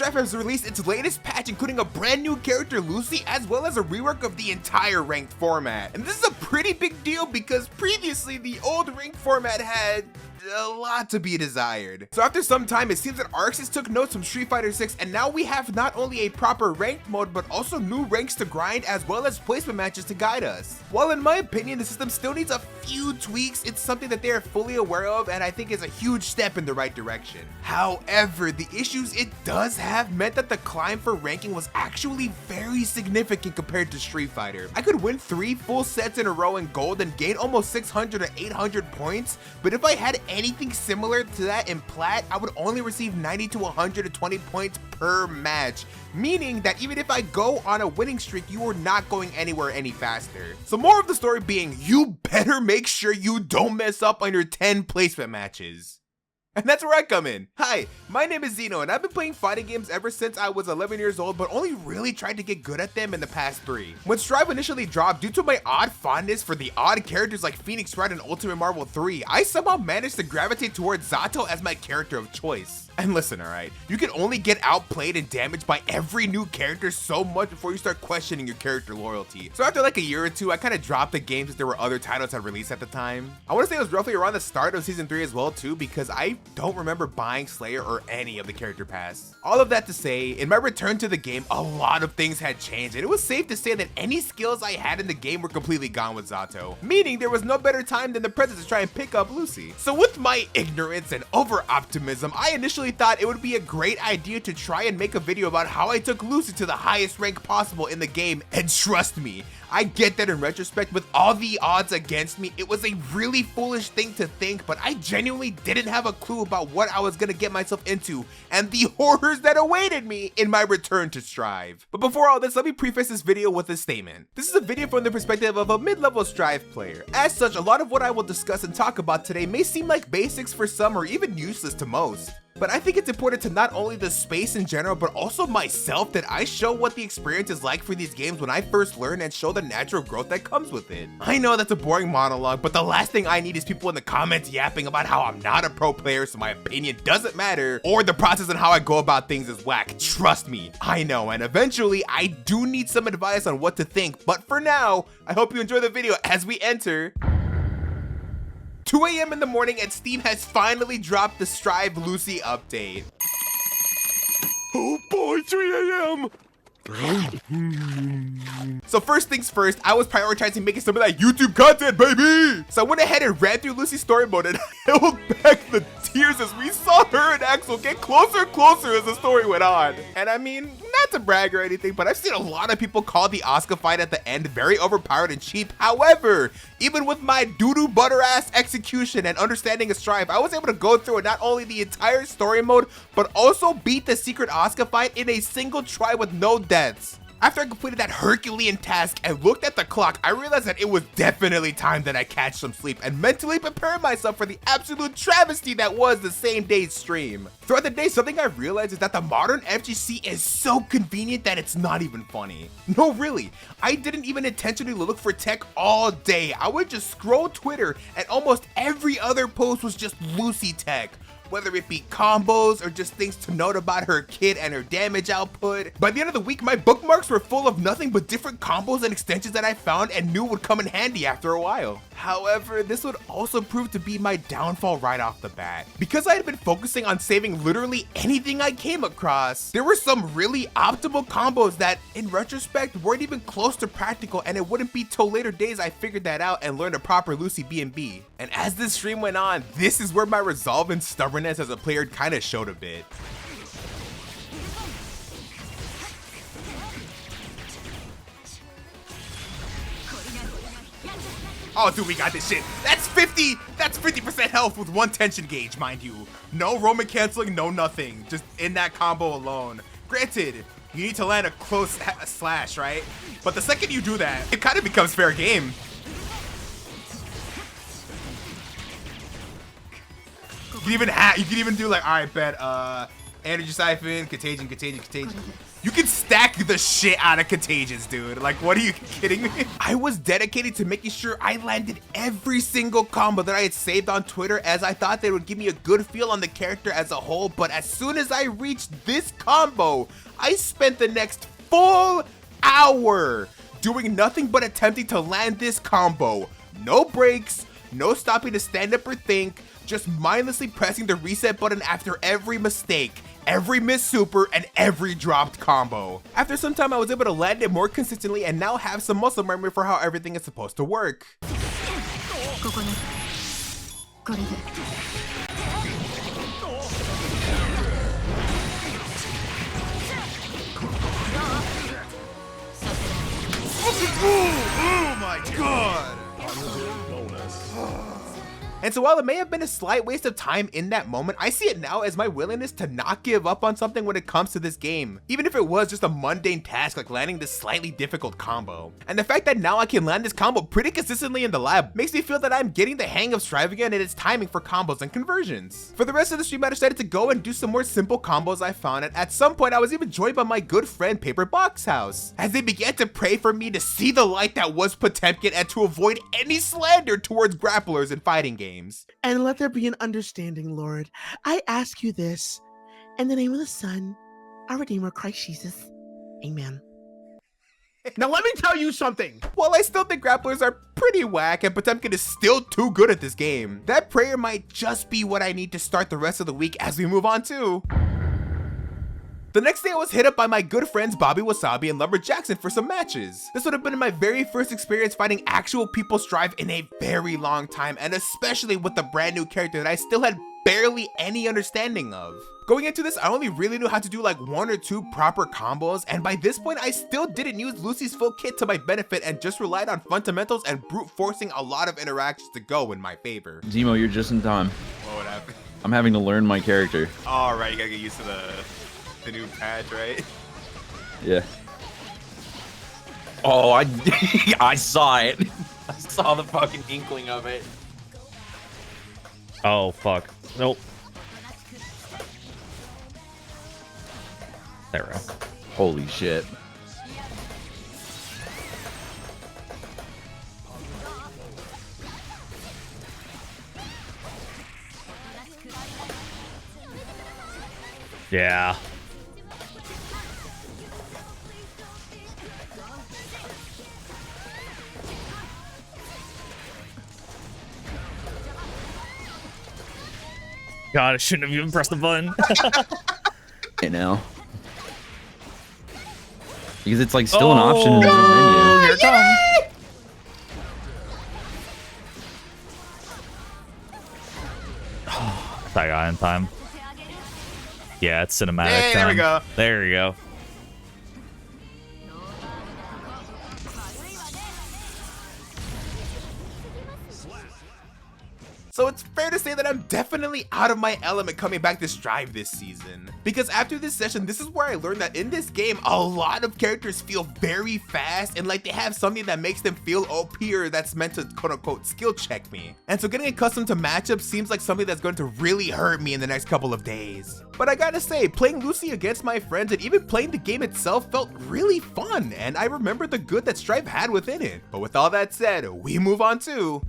Strife has released its latest patch, including a brand new character Lucy, as well as a rework of the entire ranked format. And this is a pretty big deal because previously the old ranked format had a lot to be desired. So after some time, it seems that Arxis took notes from Street Fighter 6, and now we have not only a proper ranked mode, but also new ranks to grind, as well as placement matches to guide us. While in my opinion, the system still needs a few tweaks, it's something that they are fully aware of, and I think is a huge step in the right direction. However, the issues it does have meant that the climb for ranking was actually very significant compared to Street Fighter. I could win 3 full sets in a row in gold and gain almost 600 or 800 points, but if I had anything similar to that in plat, I would only receive 90 to 120 points per match, meaning that even if I go on a winning streak, you are not going anywhere any faster. So more of the story being, you better make sure you don't mess up on your 10 placement matches. And that's where I come in. Hi, my name is Zeno, and I've been playing fighting games ever since I was 11 years old, but only really tried to get good at them in the past 3. When Strive initially dropped, due to my odd fondness for the odd characters like Phoenix Wright and Ultimate Marvel 3, I somehow managed to gravitate towards Zato as my character of choice. And listen, alright, you can only get outplayed and damaged by every new character so much before you start questioning your character loyalty. So after like a year or two, I kind of dropped the game since there were other titles that released at the time. I want to say it was roughly around the start of Season 3 as well too, because I don't remember buying Slayer or any of the character pass. All of that to say, in my return to the game, a lot of things had changed, and it was safe to say that any skills I had in the game were completely gone with Zato, meaning there was no better time than the present to try and pick up Lucy. So with my ignorance and over-optimism, I initially thought it would be a great idea to try and make a video about how I took Lucy to the highest rank possible in the game, and trust me, I get that in retrospect, with all the odds against me, it was a really foolish thing to think, but I genuinely didn't have a clue about what I was gonna get myself into and the horrors that awaited me in my return to Strive. But before all this, let me preface this video with a statement. This is a video from the perspective of a mid-level Strive player. As such, a lot of what I will discuss and talk about today may seem like basics for some or even useless to most. But I think it's important to not only the space in general, but also myself, that I show what the experience is like for these games when I first learn, and show the natural growth that comes with it. I know that's a boring monologue, but the last thing I need is people in the comments yapping about how I'm not a pro player, so my opinion doesn't matter, or the process and how I go about things is whack. Trust me, I know, and eventually I do need some advice on what to think, but for now, I hope you enjoy the video as we enter 2 AM in the morning, and Steam has finally dropped the Strive Lucy update. Oh boy, 3 AM! So first things first, I was prioritizing making some of that YouTube content, baby! So I went ahead and ran through Lucy's story mode and held back the tears as we saw her and Axel get closer and closer as the story went on. And I mean, not to brag or anything, but I've seen a lot of people call the Asuka fight at the end very overpowered and cheap. However, even with my doo-doo butter-ass execution and understanding of Strive, I was able to go through not only the entire story mode, but also beat the secret Asuka fight in a single try with no deaths. After I completed that Herculean task and looked at the clock, I realized that it was definitely time that I catch some sleep and mentally prepare myself for the absolute travesty that was the same day's stream. Throughout the day, something I realized is that the modern FGC is so convenient that it's not even funny. No, really, I didn't even intentionally look for tech all day. I would just scroll Twitter and almost every other post was just Lucy tech. Whether it be combos or just things to note about her kit and her damage output. By the end of the week, my bookmarks were full of nothing but different combos and extensions that I found and knew would come in handy after a while. However, this would also prove to be my downfall right off the bat. Because I had been focusing on saving literally anything I came across, there were some really optimal combos that, in retrospect, weren't even close to practical, and it wouldn't be till later days I figured that out and learned a proper Lucy B&B. And as this stream went on, this is where my resolve and stubbornness as a player kind of showed a bit. Oh, dude, we got this shit. That's 50% health with one tension gauge, mind you. No Roman canceling, no nothing. Just in that combo alone. Granted, you need to land a close slash, right? But the second you do that, it kind of becomes fair game. You can even do like, all right, bet, Energy Siphon, Contagion, Contagion, Contagion. You can stack the shit out of Contagions, dude. Like, what are you kidding me? I was dedicated to making sure I landed every single combo that I had saved on Twitter, as I thought they would give me a good feel on the character as a whole. But as soon as I reached this combo, I spent the next full hour doing nothing but attempting to land this combo. No breaks, no stopping to stand up or think, just mindlessly pressing the reset button after every mistake, every missed super, and every dropped combo. After some time, I was able to land it more consistently and now have some muscle memory for how everything is supposed to work. Oh my god! And so while it may have been a slight waste of time in that moment, I see it now as my willingness to not give up on something when it comes to this game, even if it was just a mundane task like landing this slightly difficult combo. And the fact that now I can land this combo pretty consistently in the lab makes me feel that I'm getting the hang of Strive again and its timing for combos and conversions. For the rest of the stream, I decided to go and do some more simple combos I found, and at some point I was even joined by my good friend Paper Box House, as they began to pray for me to see the light that was Potemkin and to avoid any slander towards grapplers in fighting games. And let there be an understanding, Lord. I ask you this in the name of the Son, our Redeemer, Christ Jesus. Amen. Now let me tell you something. While I still think grapplers are pretty whack and Potemkin is still too good at this game, that prayer might just be what I need to start the rest of the week as we move on too. The next day I was hit up by my good friends Bobby Wasabi and Lumber Jackson for some matches. This would have been my very first experience fighting actual people Strive in a very long time, and especially with a brand new character that I still had barely any understanding of. Going into this, I only really knew how to do like 1 or 2 proper combos, and by this point I still didn't use Lucy's full kit to my benefit and just relied on fundamentals and brute forcing a lot of interactions to go in my favor. Zemo, you're just in time. What happened? I'm having to learn my character. Alright, you gotta get used to the new patch, right? Yeah. Oh, I saw it. I saw the fucking inkling of it. Oh, fuck. Nope. There we go. Holy shit. Yeah. God, I shouldn't have even pressed the button. You know. Because it's like still an option in the menu. Here it comes. I got in time. Yeah, it's cinematic. Hey, there we go. There we go. So it's fair to say that I'm definitely out of my element coming back to Strive this season. Because after this session, this is where I learned that in this game, a lot of characters feel very fast and like they have something that makes them feel OP or that's meant to quote unquote skill check me. And so getting accustomed to matchups seems like something that's going to really hurt me in the next couple of days. But I gotta say, playing Lucy against my friends and even playing the game itself felt really fun, and I remember the good that Strive had within it. But with all that said, we move on to...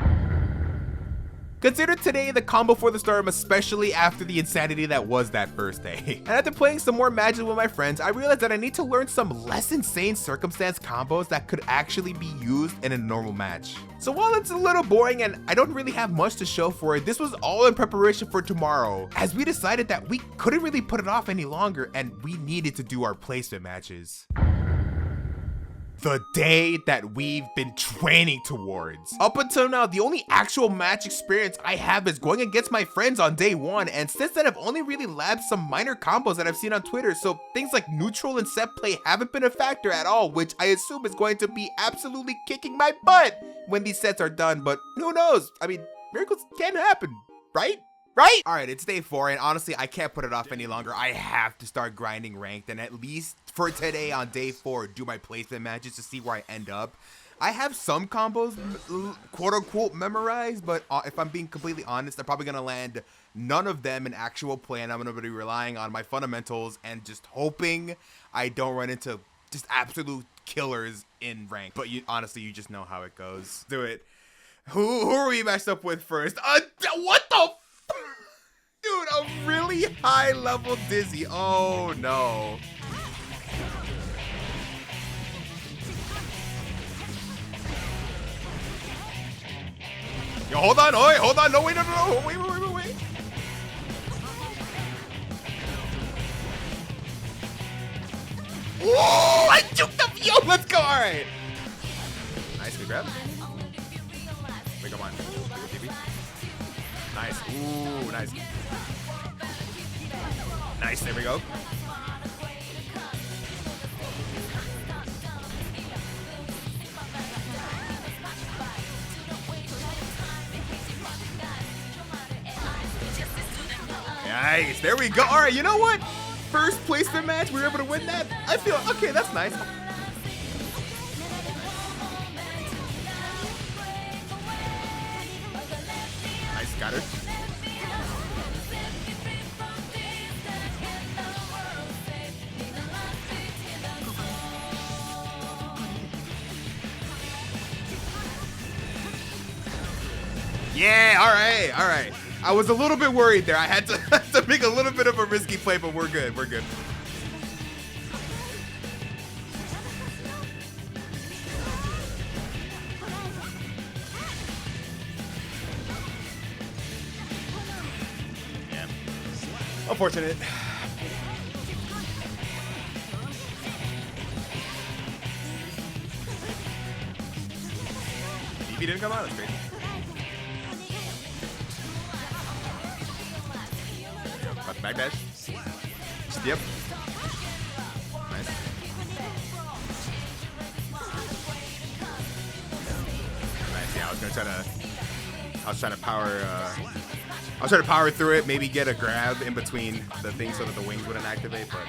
Consider today the calm before the storm, especially after the insanity that was that first day. And after playing some more matches with my friends, I realized that I need to learn some less insane circumstance combos that could actually be used in a normal match. So while it's a little boring and I don't really have much to show for it, this was all in preparation for tomorrow, as we decided that we couldn't really put it off any longer and we needed to do our placement matches. The day that we've been training towards. Up until now, the only actual match experience I have is going against my friends on day 1, and since then I've only really labbed some minor combos that I've seen on Twitter, so things like neutral and set play haven't been a factor at all, which I assume is going to be absolutely kicking my butt when these sets are done, but who knows? I mean, miracles can happen, right? Right? Alright, it's day 4, and honestly, I can't put it off any longer. I have to start grinding ranked, and at least for today on day 4, do my placement matches to see where I end up. I have some combos, quote unquote, memorized, but if I'm being completely honest, I'm probably gonna land none of them in actual play, and I'm gonna be relying on my fundamentals and just hoping I don't run into just absolute killers in rank. But honestly, you just know how it goes. Do it. Who are we matched up with first? What the? Dude, a really high level Dizzy. Oh no. Yo, hold on, oi, hold on, no, wait, no, wait. Ooh, I juked up, yo, let's go, all right. Nice, good grab. Wait, come on. Nice, ooh, nice. Nice, there we go. Nice, there we go. All right, you know what? First placement match, we were able to win that. I feel, okay, that's nice. Nice, got her. Yeah, all right. I was a little bit worried there. I had to make a little bit of a risky play, but we're good. We're good. Yeah. Unfortunate. DP didn't come out. That's crazy. Backdash. Yep. Nice. Nice. Yeah, I was trying to power through it, maybe get a grab in between the things so that the wings wouldn't activate, but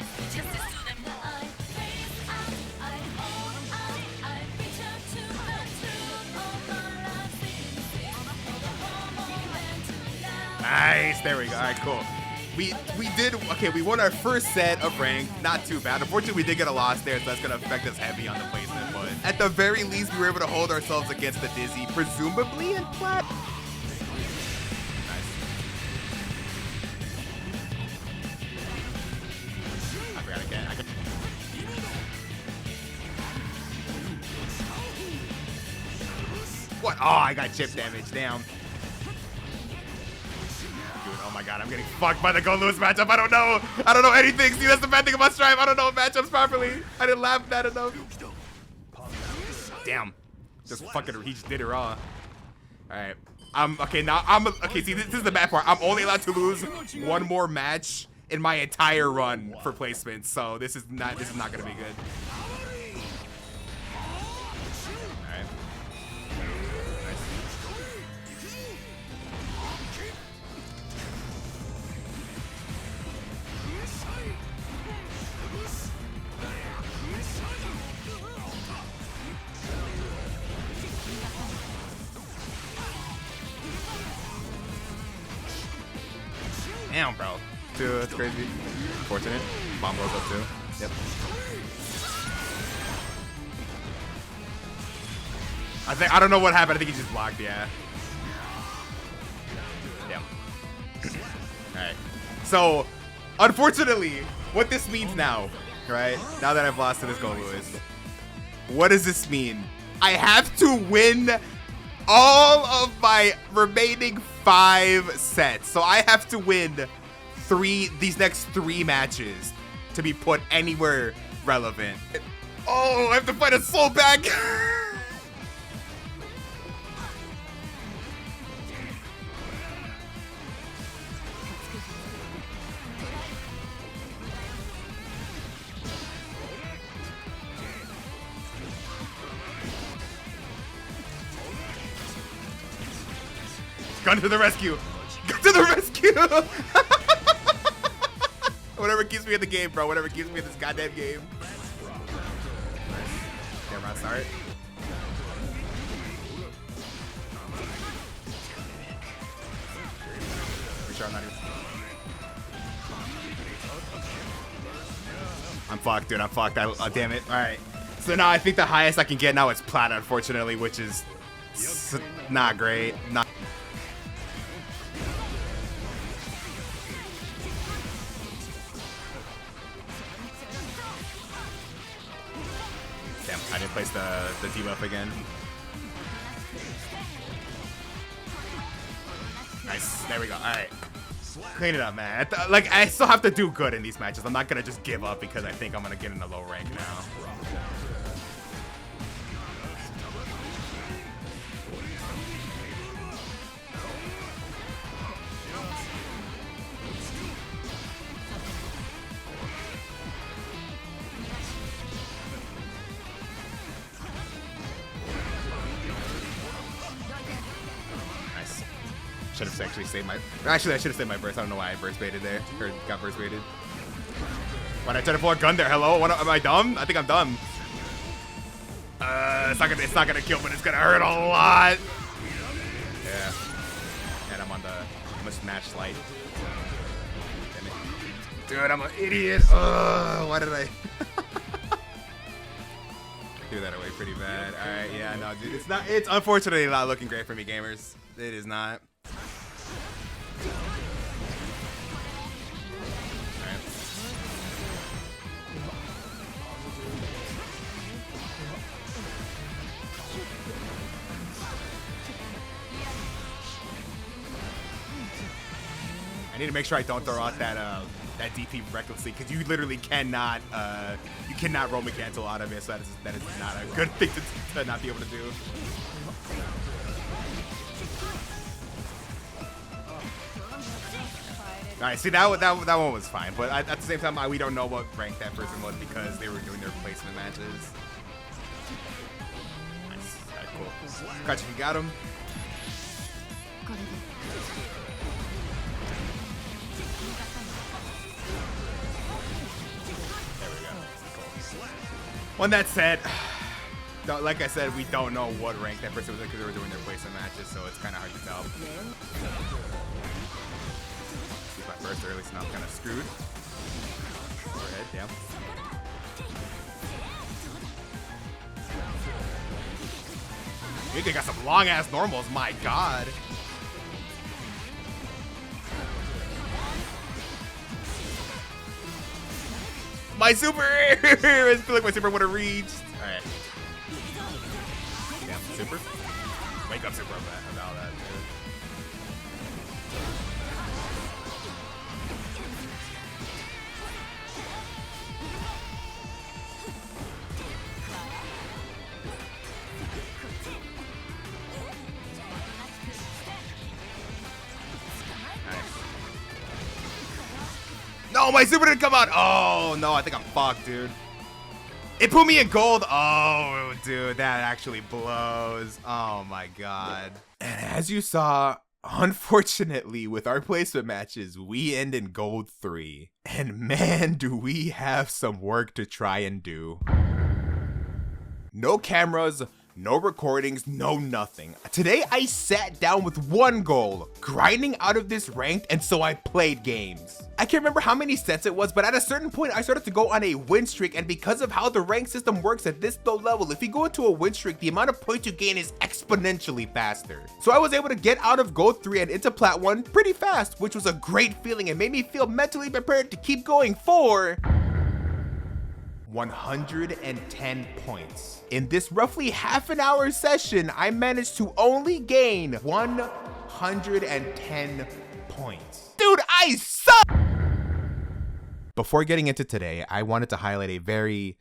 nice. There we go. All right, cool. We won our first set of rank, not too bad. Unfortunately, we did get a loss there, so that's gonna affect us heavy on the placement, but at the very least, we were able to hold ourselves against the Dizzy, presumably in plat. Nice. I forgot again. What? Oh, I got chip damage, damn. Oh my god, I'm getting fucked by the Go Lewis matchup. I don't know anything. See, that's the bad thing about Strive. I don't know matchups properly. I didn't laugh that enough. Damn. He just did it raw. Alright. Okay, see, this is the bad part. I'm only allowed to lose one more match in my entire run for placement. So this is not gonna be good. Alright. Damn, bro. Dude, that's crazy. Unfortunate. Bomb blows up too. Yep. I don't know what happened. I think he just blocked, yeah. Yep. Alright. So, unfortunately, what this means now, right? Now that I've lost to this Go Lewis, what does this mean? I have to win all of my remaining 5 sets. So I have to win these next 3 matches to be put anywhere relevant. Oh, I have to fight a soul back. Gun to the rescue! Gun to the rescue! Whatever keeps me in the game, bro. Whatever keeps me in this goddamn game. Nice. Camera start. I'm not even... I'm fucked, dude. I'm fucked. Damn it. All right. So now I think the highest I can get now is plat, unfortunately, which is not great. Not. Damn, I didn't place the debuff again. Nice. There we go. All right. Clean it up, man. Like, I still have to do good in these matches. I'm not going to just give up because I think I'm going to get in a low rank now. Should have actually saved my... Actually, I should have saved my burst. I don't know why I burst baited there. Or got burst baited. Why did I try to pull a gun there? Hello? Am I dumb? I think I'm dumb. It's not gonna kill, but it's gonna hurt a lot. Yeah. And I'm on the smash light. Dude, I'm an idiot. Why did I... Threw that away pretty bad. Alright, yeah, no, dude. It's unfortunately not looking great for me, gamers. It is not. I need to make sure I don't throw out that DP recklessly, because you literally cannot Roman cancel out of it. So that is not a good thing to not be able to do. All right, see that one was fine, but at the same time we don't know what rank that person was because they were doing their placement matches. Nice, all right, cool. Gotcha, you got him. When that said, like I said, we don't know what rank that person was in because they were doing their placement matches, so it's kind of hard to tell. See my first early, so now I'm kind of screwed. Overhead, damn. They got some long ass normals, my god. My super! I feel like my super would have reached. Alright. Damn, super? Wake up, super, about that, dude. No, my super didn't come out. Oh, no, I think I'm fucked, dude. It put me in gold. Oh, dude, that actually blows. Oh, my God. And as you saw, unfortunately, with our placement matches, we end in gold 3. And man, do we have some work to try and do. No cameras, no recordings, no nothing. Today I sat down with one goal, grinding out of this ranked, and so I played games. I can't remember how many sets it was, but at a certain point I started to go on a win streak, and because of how the rank system works at this low level, if you go into a win streak, the amount of points you gain is exponentially faster. So I was able to get out of gold 3 and into plat 1 pretty fast, which was a great feeling and made me feel mentally prepared to keep going for 110 points. In this roughly half an hour session, I managed to only gain 110 points. Dude, I suck! Before getting into today, I wanted to highlight a very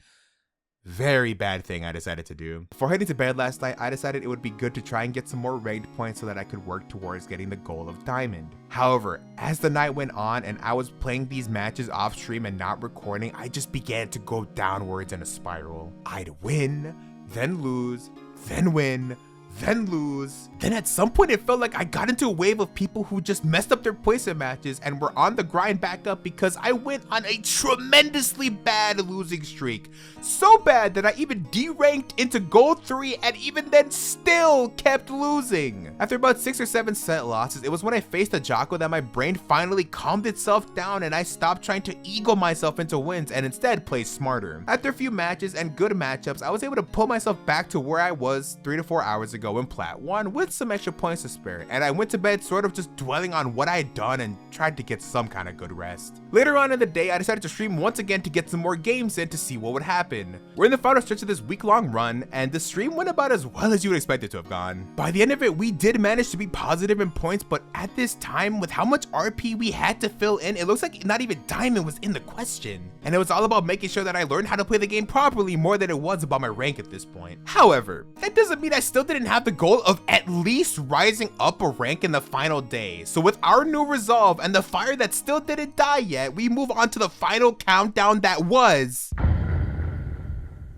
bad thing I decided to do. Before heading to bed last night, I decided it would be good to try and get some more ranked points so that I could work towards getting the goal of diamond. However, as the night went on and I was playing these matches off stream and not recording, I just began to go downwards in a spiral. I'd win, then lose, then win, then lose. Then at some point it felt like I got into a wave of people who just messed up their placement matches and were on the grind back up because I went on a tremendously bad losing streak. So bad that I even deranked into gold 3 and even then still kept losing. After about 6 or 7 set losses, it was when I faced a Jocko that my brain finally calmed itself down and I stopped trying to ego myself into wins and instead play smarter. After a few matches and good matchups, I was able to pull myself back to where I was 3 to 4 hours ago in Plat 1 with some extra points to spare, and I went to bed sort of just dwelling on what I had done and tried to get some kind of good rest. Later on in the day, I decided to stream once again to get some more games in to see what would happen. We're in the final stretch of this week-long run, and the stream went about as well as you would expect it to have gone. By the end of it, we did manage to be positive in points, but at this time, with how much RP we had to fill in, it looks like not even Diamond was in the question. And it was all about making sure that I learned how to play the game properly more than it was about my rank at this point. However, that doesn't mean I still didn't have the goal of at least rising up a rank in the final day. So with our new resolve and the fire that still didn't die yet, we move on to the final countdown that was...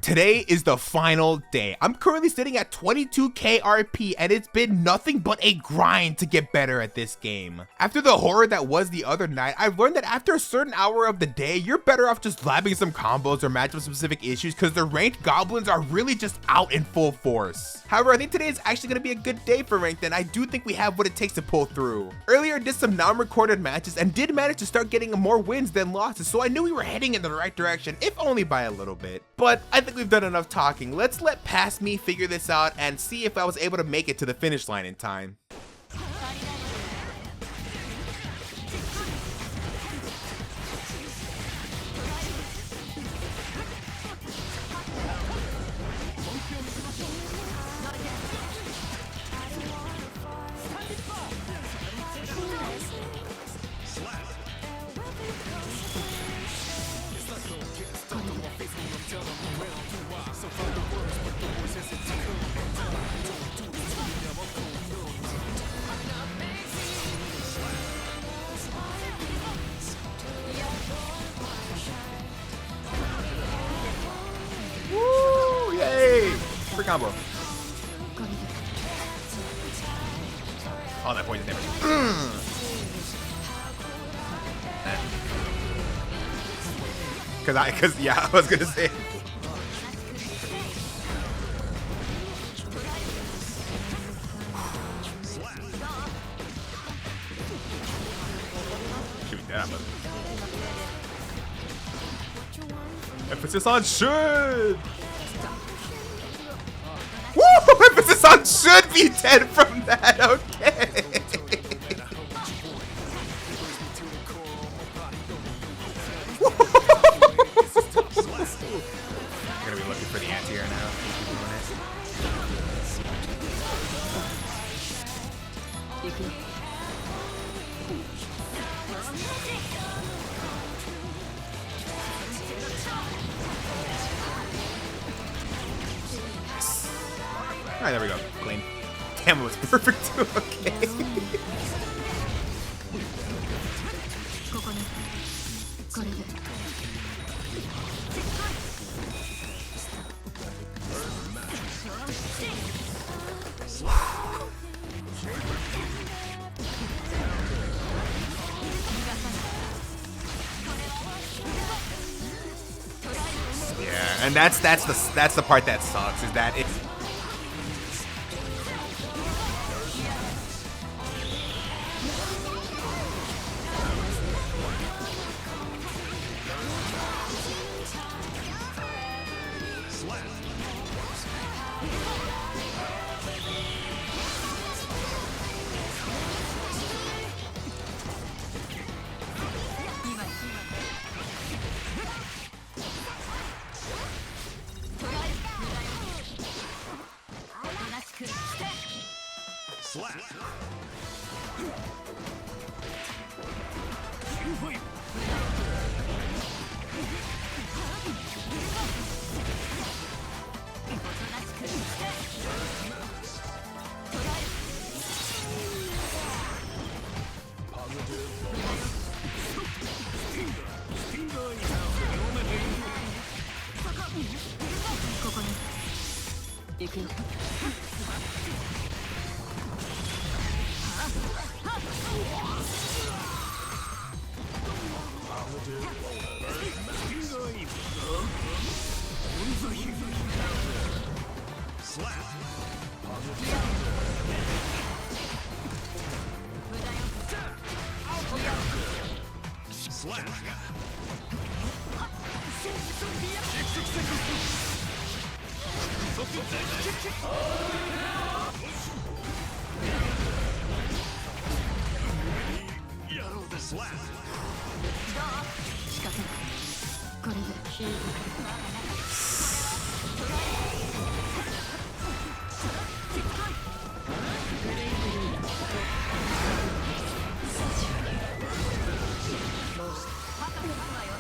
Today is the final day. I'm currently sitting at 22k RP and it's been nothing but a grind to get better at this game. After the horror that was the other night, I've learned that after a certain hour of the day, you're better off just labbing some combos or matchup specific issues because the ranked goblins are really just out in full force. However, I think today is actually going to be a good day for ranked and I do think we have what it takes to pull through. Earlier I did some non-recorded matches and did manage to start getting more wins than losses, so I knew we were heading in the right direction, if only by a little bit. But I think we've done enough talking. Let's let past me figure this out and see if I was able to make it to the finish line in time. Woo! Yay! Free combo. Oh, that poison damage. Cause yeah, I was gonna say. Shoot me down, but emphasis on should. Woo! Emphasis on should be 10 from that. Okay. I'm gonna be looking for the anti-air now. Alright, there we go. Clean. Damn, it was perfect too. Okay. Yeah, and that's the part that sucks, is that it's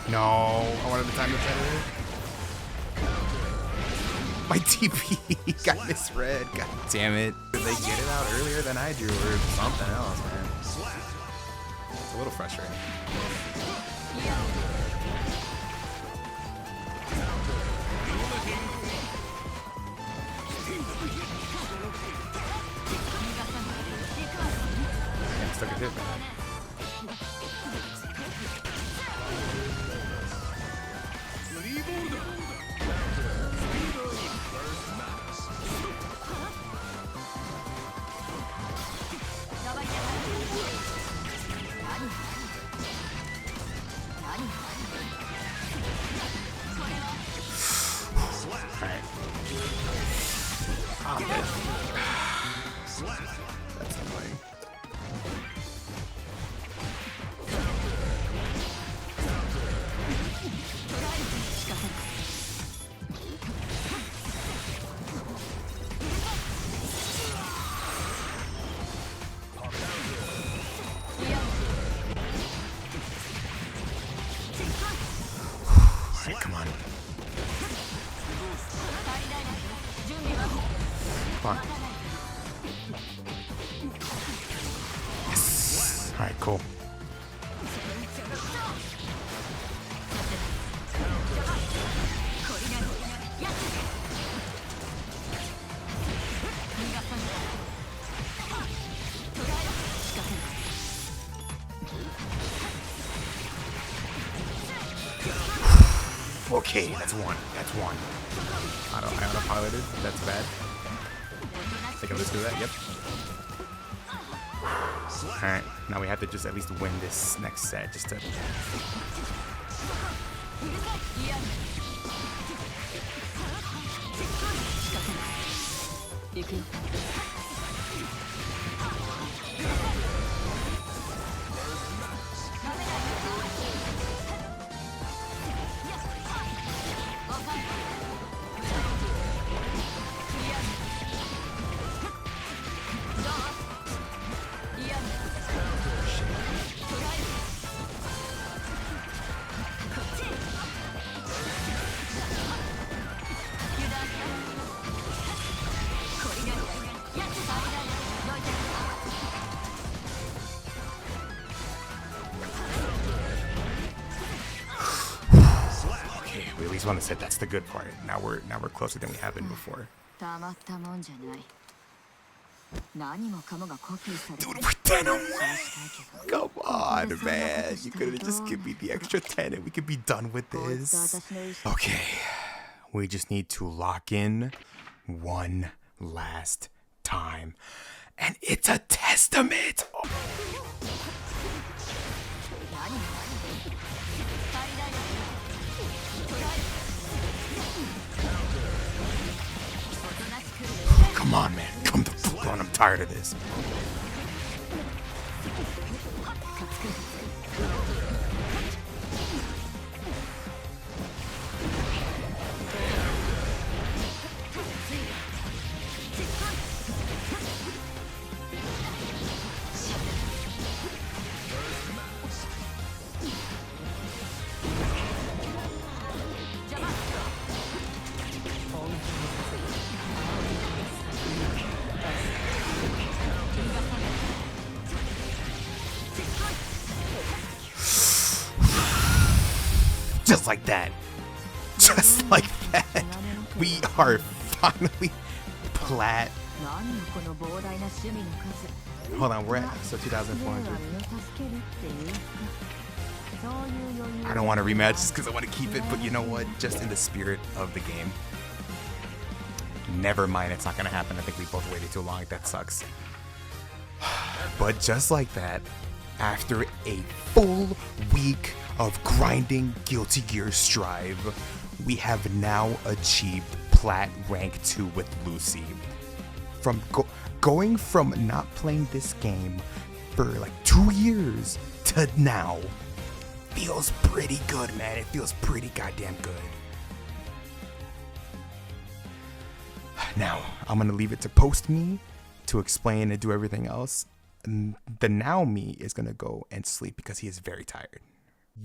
No, I wanted the time to better. My TP got misread. God damn it. Did they get it out earlier than I do or something else, man? It's a little frustrating. Yeah, stuck a hit, man. Alright. I'm dead. That's annoying. Alright, come on. Come on. Yes. Alright, cool. Okay, that's one. That's one. I autopiloted. That's bad. I think I'll just do that. Yep. Alright, now we have to just at least win this next set just to... We at least want to say that's the good part. Now we're closer than we have been before. Dude, we're 10 away. Come on, man. You could have just given me the extra 10 and we could be done with this. Okay. We just need to lock in one last time. And it's a testament. Oh. Come on, man. Come the fuck on. I'm tired of this. Just like that. Just like that. We are finally plat. Hold on, we're at so 2,400. I don't want to rematch just because I want to keep it, but you know what? Just in the spirit of the game. Never mind, it's not going to happen. I think we both waited too long. That sucks. But just like that, after a full week of grinding Guilty Gear Strive, we have now achieved Plat Rank 2 with Lucy. From going from not playing this game for like 2 years to now feels pretty good, man. It feels pretty goddamn good. Now, I'm gonna leave it to post me to explain and do everything else. And the now me is gonna go and sleep because he is very tired.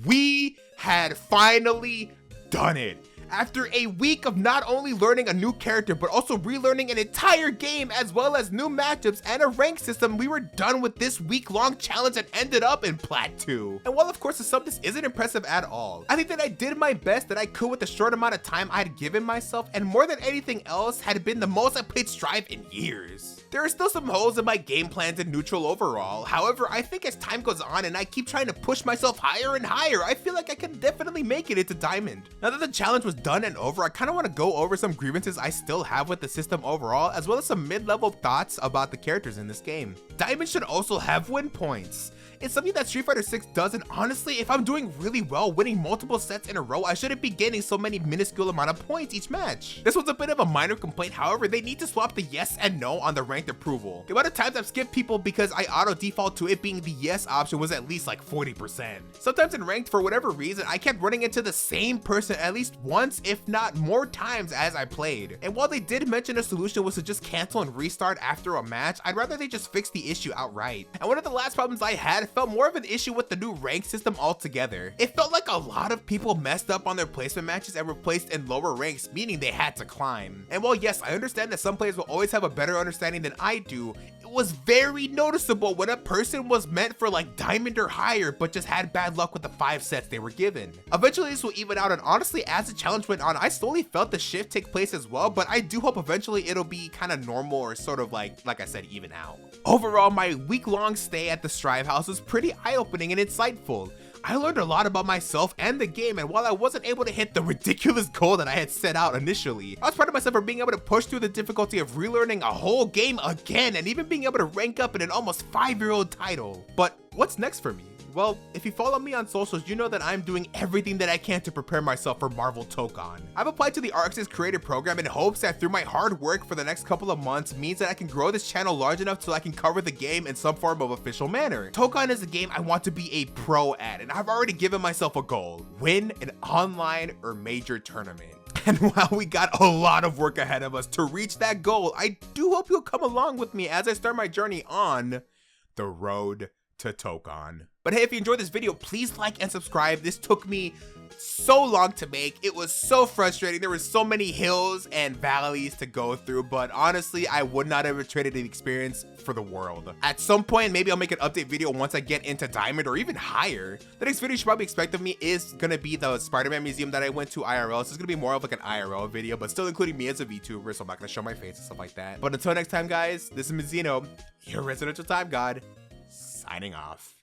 We had finally done it. After a week of not only learning a new character, but also relearning an entire game as well as new matchups and a rank system, we were done with this week-long challenge that ended up in Plat 2. And while of course the sub this isn't impressive at all, I think that I did my best that I could with the short amount of time I'd given myself, and more than anything else had been the most I played Strive in years. There are still some holes in my game plans and neutral overall. However, I think as time goes on and I keep trying to push myself higher and higher, I feel like I can definitely make it into Diamond. Now that the challenge was done and over, I kind of want to go over some grievances I still have with the system overall, as well as some mid-level thoughts about the characters in this game. Diamond should also have win points. It's something that Street Fighter 6 does, and honestly, if I'm doing really well, winning multiple sets in a row, I shouldn't be getting so many minuscule amount of points each match. This one's a bit of a minor complaint, however, they need to swap the yes and no on the ranked approval. The amount of times I've skipped people because I auto-default to it being the yes option was at least like 40%. Sometimes in ranked, for whatever reason, I kept running into the same person at least once, if not more times as I played. And while they did mention a solution was to just cancel and restart after a match, I'd rather they just fix the issue outright. And one of the last problems I had felt more of an issue with the new rank system altogether. It felt like a lot of people messed up on their placement matches and were placed in lower ranks, meaning they had to climb. And while yes, I understand that some players will always have a better understanding than I do, it was very noticeable when a person was meant for like Diamond or higher but just had bad luck with the 5 sets they were given. Eventually this will even out, and honestly as the challenge went on, I slowly felt the shift take place as well, but I do hope eventually it'll be kind of normal or sort of like I said, even out. Overall, my week-long stay at the Strive House was pretty eye-opening and insightful. I learned a lot about myself and the game, and while I wasn't able to hit the ridiculous goal that I had set out initially, I was proud of myself for being able to push through the difficulty of relearning a whole game again and even being able to rank up in an almost 5-year-old title. But what's next for me? Well, if you follow me on socials, you know that I'm doing everything that I can to prepare myself for Marvel Tokon. I've applied to the Arxis Creator Program in hopes that through my hard work for the next couple of months means that I can grow this channel large enough so I can cover the game in some form of official manner. Tokon is a game I want to be a pro at, and I've already given myself a goal: win an online or major tournament. And while we got a lot of work ahead of us to reach that goal, I do hope you'll come along with me as I start my journey on the road to Tokon. But hey, if you enjoyed this video, please like and subscribe. This took me so long to make. It was so frustrating. There were so many hills and valleys to go through, but honestly, I would not have traded the experience for the world. At some point, maybe I'll make an update video once I get into Diamond or even higher. The next video you should probably expect of me is gonna be the Spider-Man museum that I went to IRL. So it's gonna be more of like an IRL video, but still including me as a VTuber, so I'm not gonna show my face and stuff like that. But until next time, guys, this is Mizzino, your residential time god, signing off.